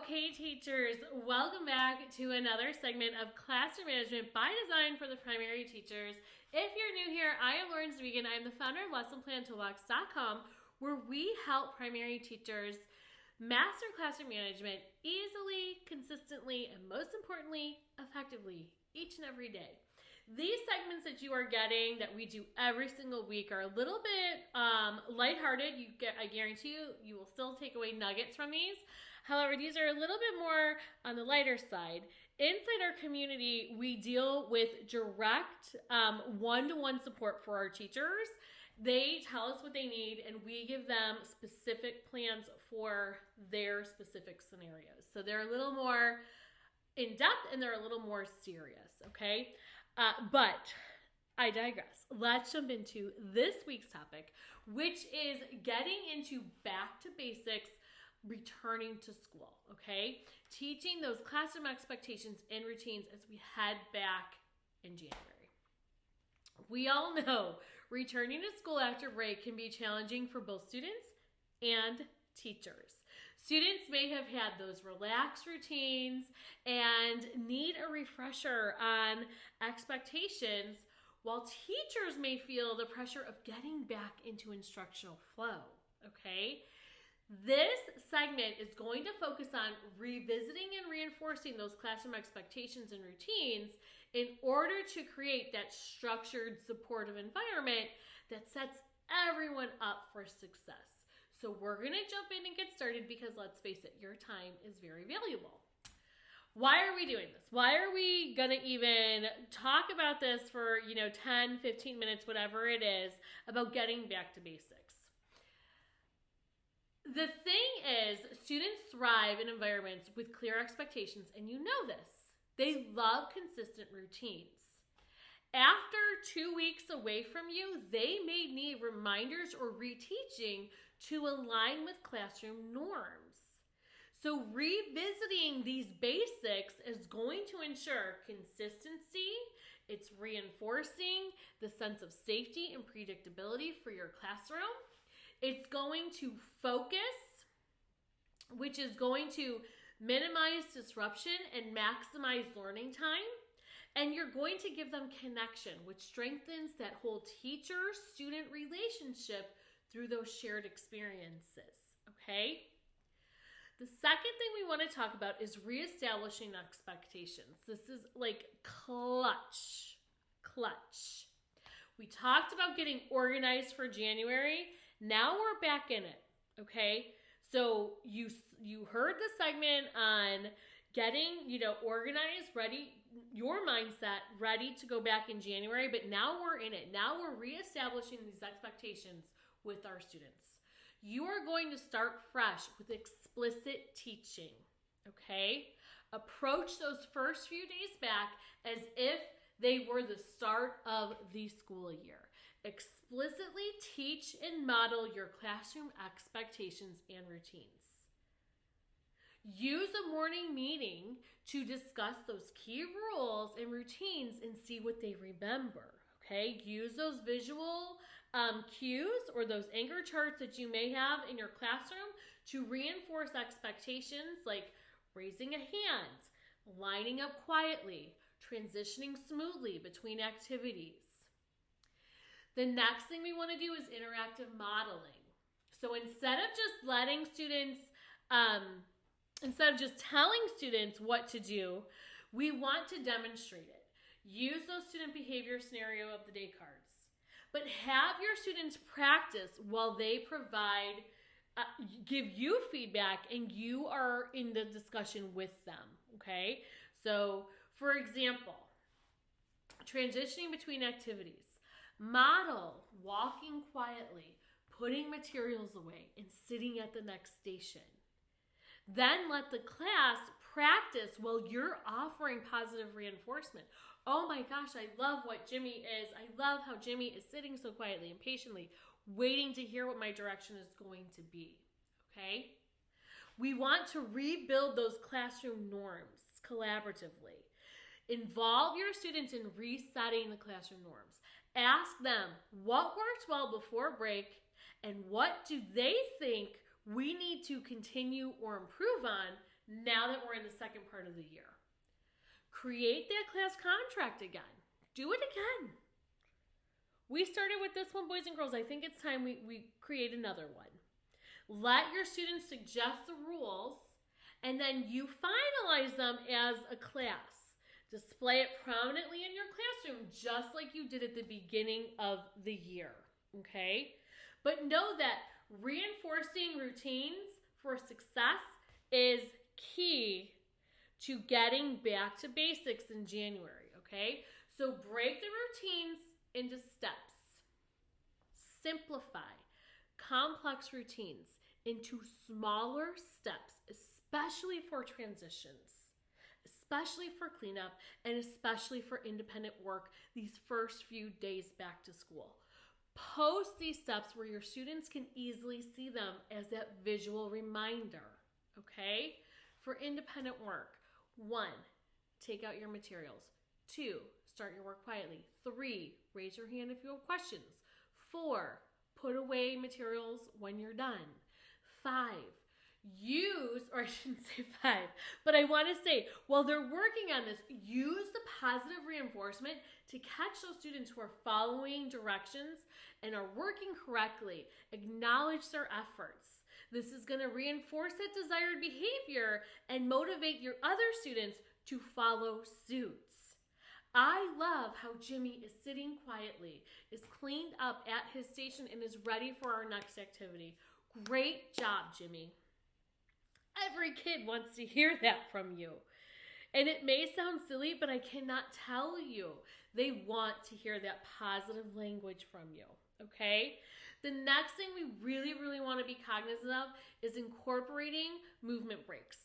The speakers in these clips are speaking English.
Okay, teachers, welcome back to another segment of Classroom Management by Design for the primary teachers. If you're new here, I am Lauren Zwegan. I'm the founder of LessonPlanToolbox.com, where we help primary teachers master classroom management easily, consistently, and most importantly, effectively each and every day. These segments that you are getting that we do every single week are a little bit lighthearted. I guarantee you will still take away nuggets from these. However, these are a little bit more on the lighter side. Inside our community, we deal with direct one-to-one support for our teachers. They tell us what they need, and we give them specific plans for their specific scenarios. So they're a little more in-depth and they're a little more serious, okay? But I digress. Let's jump into this week's topic, which is getting into back to basics, returning to school, okay? Teaching those classroom expectations and routines as we head back in January. We all know returning to school after break can be challenging for both students and teachers. Students may have had those relaxed routines and need a refresher on expectations, while teachers may feel the pressure of getting back into instructional flow, okay? This segment is going to focus on revisiting and reinforcing those classroom expectations and routines in order to create that structured, supportive environment that sets everyone up for success. So we're going to jump in and get started because let's face it, your time is very valuable. Why are we doing this? Why are we going to even talk about this for, 10, 15 minutes, whatever it is, about getting back to basics? The thing is, students thrive in environments with clear expectations, and you know this. They love consistent routines. After 2 weeks away from you, they may need reminders or reteaching to align with classroom norms. So revisiting these basics is going to ensure consistency. It's reinforcing the sense of safety and predictability for your classroom. It's going to focus, which is going to minimize disruption and maximize learning time. And you're going to give them connection, which strengthens that whole teacher-student relationship through those shared experiences, okay? The second thing we want to talk about is reestablishing expectations. This is like clutch. We talked about getting organized for January. Now we're back in it, okay? So you heard the segment on getting, organized, ready, your mindset ready to go back in January, but now we're in it. Now we're reestablishing these expectations with our students. You are going to start fresh with explicit teaching, okay? Approach those first few days back as if they were the start of the school year. Explicitly teach and model your classroom expectations and routines. Use a morning meeting to discuss those key rules and routines and see what they remember, okay? Use those visual cues or those anchor charts that you may have in your classroom to reinforce expectations like raising a hand, lining up quietly, transitioning smoothly between activities. The next thing we want to do is interactive modeling. So instead of just letting students, instead of just telling students what to do, we want to demonstrate it. Use those student behavior scenario of the day cards. But have your students practice while they provide, give you feedback and you are in the discussion with them, okay? So, for example, transitioning between activities. Model walking quietly, putting materials away, and sitting at the next station. Then let the class practice while you're offering positive reinforcement. Oh my gosh, I love what Jimmy is. I love how Jimmy is sitting so quietly and patiently, waiting to hear what my direction is going to be, okay? We want to rebuild those classroom norms collaboratively. Involve your students in resetting the classroom norms. Ask them what worked well before break and what do they think we need to continue or improve on now that we're in the second part of the year. Create that class contract again. Do it again. We started with this one, boys and girls. I think it's time we create another one. Let your students suggest the rules, and then you finalize them as a class. Display it prominently in your classroom, just like you did at the beginning of the year, okay? But know that reinforcing routines for success is key to getting back to basics in January, okay? So break the routines into steps. Simplify complex routines into smaller steps, especially for transitions, especially for cleanup, and especially for independent work these first few days back to school. Post these steps where your students can easily see them as that visual reminder, okay? For independent work, 1, take out your materials. 2, start your work quietly. 3, raise your hand if you have questions. 4, put away materials when you're done. 5, use, or I shouldn't say 5, but I want to say, while they're working on this, use the positive reinforcement to catch those students who are following directions and are working correctly. Acknowledge their efforts. This is going to reinforce that desired behavior and motivate your other students to follow suit. I love how Jimmy is sitting quietly, is cleaned up at his station, and is ready for our next activity. Great job, Jimmy. Every kid wants to hear that from you. And it may sound silly, but I cannot tell you. They want to hear that positive language from you, okay? The next thing we really, really want to be cognizant of is incorporating movement breaks.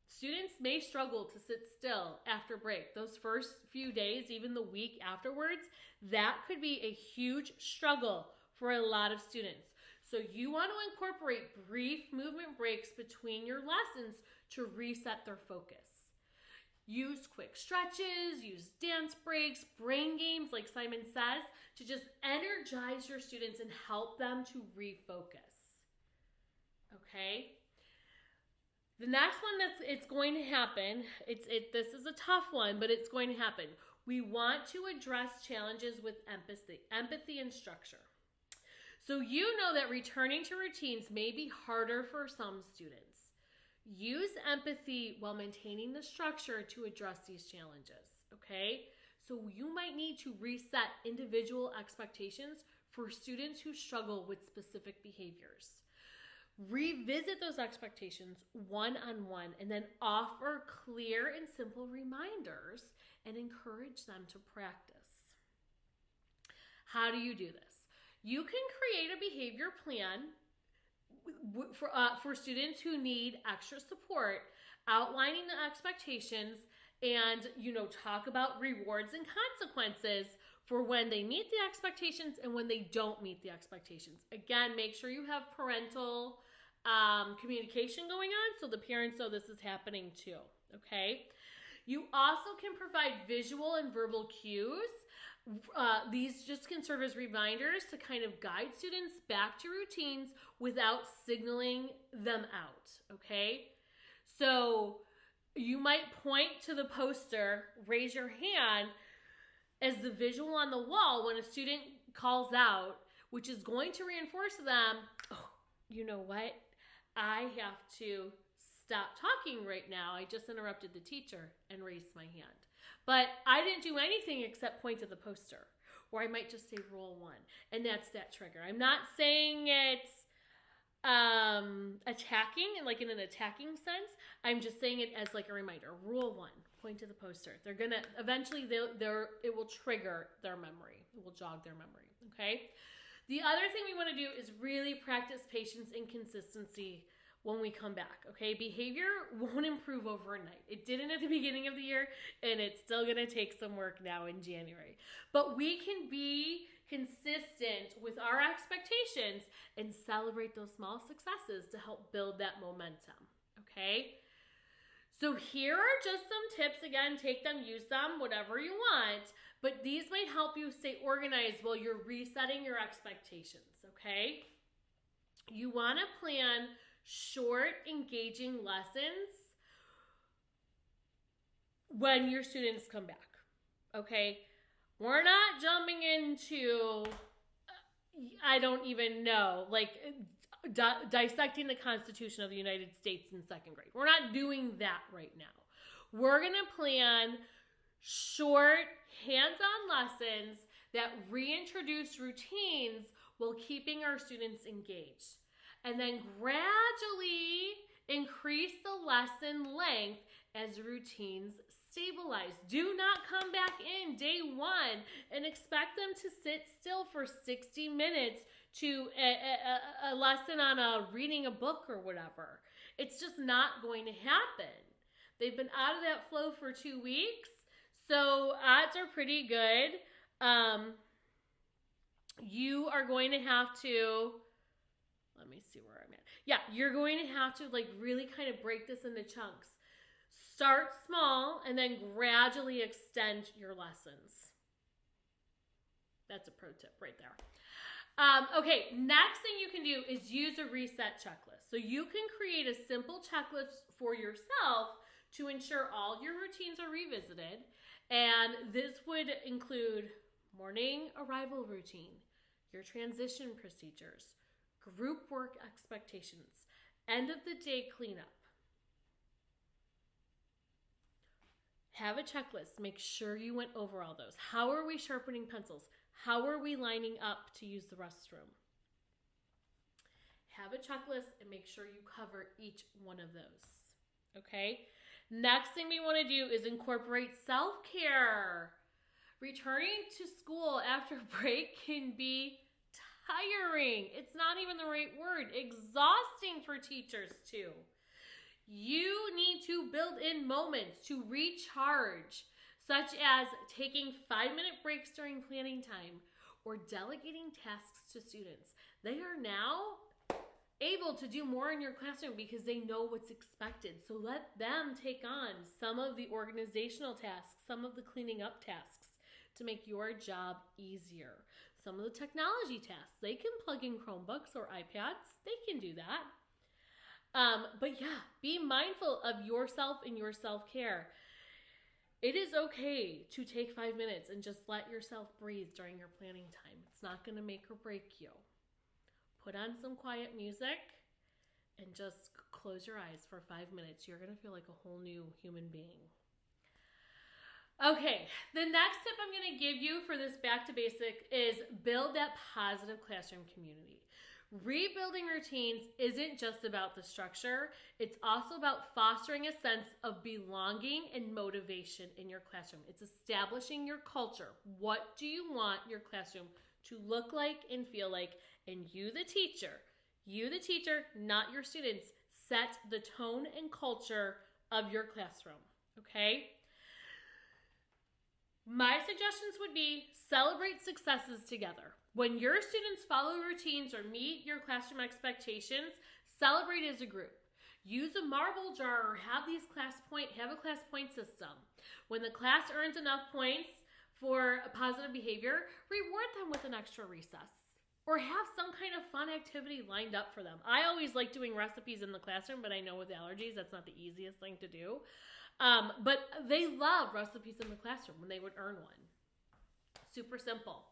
Students may struggle to sit still after break. Those first few days, even the week afterwards, that could be a huge struggle for a lot of students. So you want to incorporate brief movement breaks between your lessons to reset their focus. Use quick stretches, use dance breaks, brain games, like Simon says, to just energize your students and help them to refocus. Okay? The next one it's going to happen, this is a tough one, but it's going to happen. We want to address challenges with empathy and structure. So you know that returning to routines may be harder for some students. Use empathy while maintaining the structure to address these challenges, okay? So you might need to reset individual expectations for students who struggle with specific behaviors. Revisit those expectations one-on-one and then offer clear and simple reminders and encourage them to practice. How do you do this? You can create a behavior plan for students who need extra support, outlining the expectations, and talk about rewards and consequences for when they meet the expectations and when they don't meet the expectations. Again, make sure you have parental communication going on so the parents know this is happening too, okay? You also can provide visual and verbal cues. These just can serve as reminders to kind of guide students back to routines without signaling them out, okay? So you might point to the poster, raise your hand as the visual on the wall when a student calls out, which is going to reinforce them, oh, you know what? I have to stop talking right now. I just interrupted the teacher and raised my hand. But I didn't do anything except point to the poster. Or I might just say rule 1. And that's that trigger. I'm not saying it's attacking, like in an attacking sense. I'm just saying it as like a reminder. Rule 1, point to the poster. They're going to, eventually it will trigger their memory. It will jog their memory, okay? The other thing we want to do is really practice patience and consistency when we come back, okay? Behavior won't improve overnight. It didn't at the beginning of the year, and it's still gonna take some work now in January. But we can be consistent with our expectations and celebrate those small successes to help build that momentum, okay? So here are just some tips. Again, take them, use them, whatever you want, but these might help you stay organized while you're resetting your expectations, okay? You wanna plan short, engaging lessons when your students come back. Okay? We're not jumping into, I don't even know, like dissecting the Constitution of the United States in second grade. We're not doing that right now. We're going to plan short, hands-on lessons that reintroduce routines while keeping our students engaged. And then gradually increase the lesson length as routines stabilize. Do not come back in day one and expect them to sit still for 60 minutes to a lesson on reading a book or whatever. It's just not going to happen. They've been out of that flow for 2 weeks, so odds are pretty good. You are going to have to, let me see where I'm at. Yeah, you're going to have to like really kind of break this into chunks. Start small and then gradually extend your lessons. That's a pro tip right there. Okay, next thing you can do is use a reset checklist. So you can create a simple checklist for yourself to ensure all your routines are revisited. And this would include morning arrival routine, your transition procedures, group work expectations, end of the day cleanup. Have a checklist. Make sure you went over all those. How are we sharpening pencils? How are we lining up to use the restroom? Have a checklist and make sure you cover each one of those. Okay? Next thing we want to do is incorporate self-care. Returning to school after break can be tiring. It's not even the right word. Exhausting for teachers too. You need to build in moments to recharge, such as taking 5-minute breaks during planning time or delegating tasks to students. They are now able to do more in your classroom because they know what's expected. So let them take on some of the organizational tasks, some of the cleaning up tasks to make your job easier. Some of the technology tasks, they can plug in Chromebooks or iPads. They can do that. But yeah, be mindful of yourself and your self-care. It is okay to take 5 minutes and just let yourself breathe during your planning time. It's not going to make or break you. Put on some quiet music and just close your eyes for 5 minutes. You're going to feel like a whole new human being. Okay, the next tip I'm going to give you for this back to basic is build that positive classroom community. Rebuilding routines isn't just about the structure, it's also about fostering a sense of belonging and motivation in your classroom. It's establishing your culture. What do you want your classroom to look like and feel like? And you, the teacher, not your students, set the tone and culture of your classroom, okay? My suggestions would be celebrate successes together. When your students follow routines or meet your classroom expectations, celebrate as a group. Use a marble jar or have a class point system. When the class earns enough points for a positive behavior, reward them with an extra recess. Or have some kind of fun activity lined up for them. I always like doing recipes in the classroom, but I know with allergies, that's not the easiest thing to do. But they love recipes in the classroom when they would earn one. Super simple.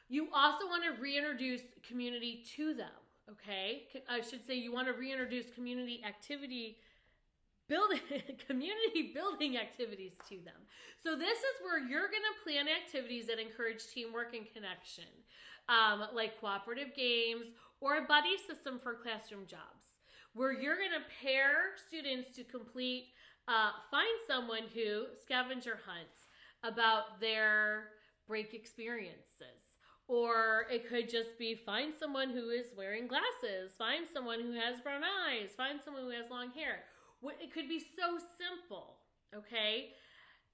You also want to reintroduce community to them, okay? I should say you want to reintroduce community building activities to them. So this is where you're going to plan activities that encourage teamwork and connection, like cooperative games or a buddy system for classroom jobs, where you're going to pair students to complete find someone who scavenger hunts about their break experiences. Or it could just be find someone who is wearing glasses, find someone who has brown eyes, find someone who has long hair. It could be so simple, okay?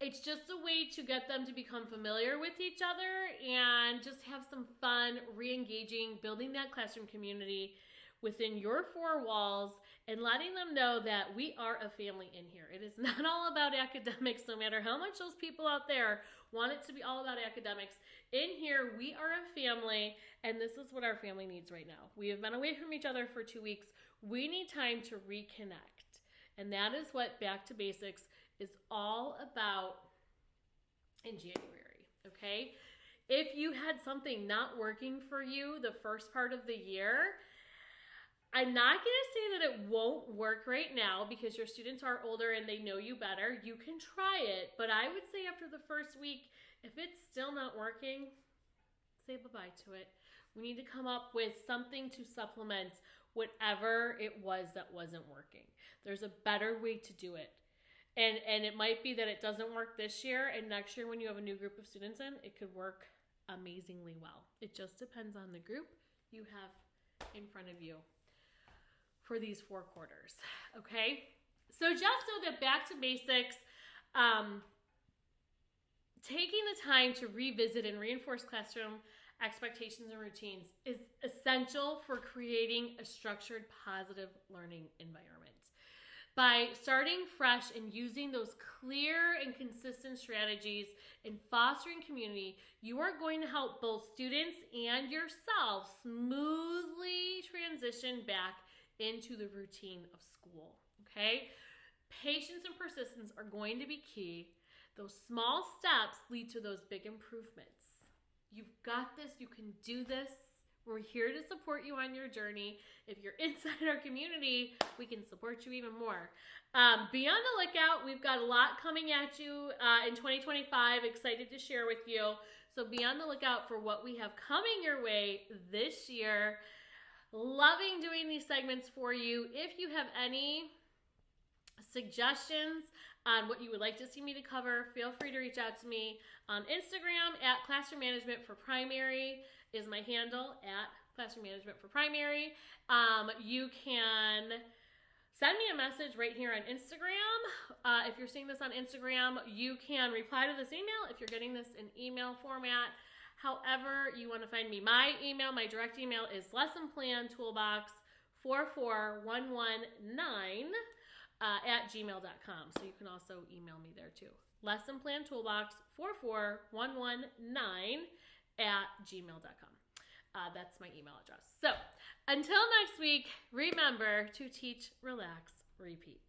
It's just a way to get them to become familiar with each other and just have some fun, re-engaging, building that classroom community within your four walls and letting them know that we are a family in here. It is not all about academics, no matter how much those people out there want it to be all about academics. In here, we are a family, and this is what our family needs right now. We have been away from each other for 2 weeks. We need time to reconnect, and that is what Back to Basics is all about in January, okay? If you had something not working for you the first part of the year, I'm not going to say that it won't work right now because your students are older and they know you better. You can try it, but I would say after the first week, if it's still not working, say bye-bye to it. We need to come up with something to supplement whatever it was that wasn't working. There's a better way to do it. And it might be that it doesn't work this year, and next year when you have a new group of students in, it could work amazingly well. It just depends on the group you have in front of you for these 4 quarters, okay? So just so that back to basics, taking the time to revisit and reinforce classroom expectations and routines is essential for creating a structured, positive learning environment. By starting fresh and using those clear and consistent strategies and fostering community, you are going to help both students and yourself smoothly transition back into the routine of school, okay? Patience and persistence are going to be key. Those small steps lead to those big improvements. You've got this. You can do this. We're here to support you on your journey. If you're inside our community, we can support you even more. Be on the lookout. We've got a lot coming at you in 2025. Excited to share with you. So be on the lookout for what we have coming your way this year. Loving doing these segments for you. If you have any suggestions on what you would like to see me to cover, feel free to reach out to me on Instagram at Classroom Management for Primary is my handle, at Classroom Management for Primary. You can send me a message right here on Instagram. If you're seeing this on Instagram, you can reply to this email if you're getting this in email format. However you want to find me, my direct email is lessonplantoolbox44119 at gmail.com. So you can also email me there too. lessonplantoolbox44119 at gmail.com. That's my email address. So until next week, remember to teach, relax, repeat.